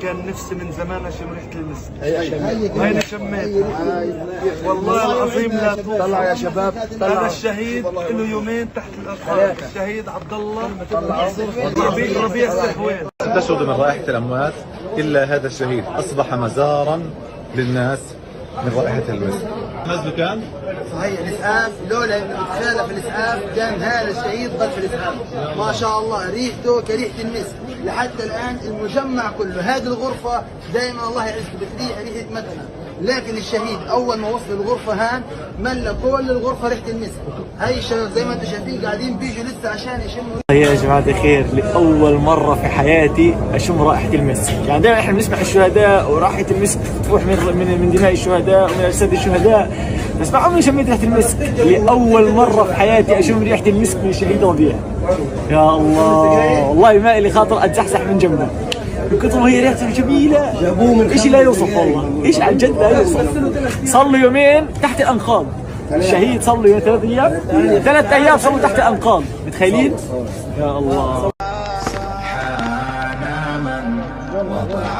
كان نفسي من زمان اشم ريحه المسك. هيني شميتها والله العظيم. لا توصف. طلع يا شباب، طلع. هذا الشهيد له يومين تحت الاطفال. الشهيد عبد الله ربيع السحوين. تشهد من رائحة الأموات إلا هذا الشهيد أصبح مزارا للناس من رائحة المسك. نزله كان؟ صحيح الإسعاف لولا إنه بتخالف الإسعاف كان هذا الشهيد ضل في الإسعاف. ما شاء الله ريحته كريحة المسك لحتى الآن. المجمع كله هذه الغرفة دائما الله يعزك بتريح ريحة مدنة، لكن الشهيد أول ما وصل الغرفة هان ملى كل الغرفة ريحة المسك. هاي الشباب زي ما أنتم شايفين قاعدين بيجوا لسه عشان يشموا. يا جماعة الخير، لأول مرة في حياتي أشم رائحة المسك. يعني دائما احنا بنسمع الشهداء ورائحة المسك تفوح من دماء الشهداء ومن أجساد الشهداء، بس ما عمري شميت ريحة المسك. لأول مرة في حياتي أشم ريحة المسك من الشهيد ربيع. يا الله، والله ما لي خاطر أتزحزح من جنبه من كثر ما هي ريحته جميلة. شيء لا يوصف والله، ايش عن جد لا يوصف. صار له يومين تحت الأنقاض. الشهيد صار له 3 أيام، 3 أيام صار له تحت الأنقاض، متخيلين؟ يا الله.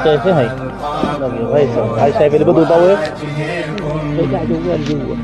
شايفه هاي شايف اللي بده يضوي قاعد جوا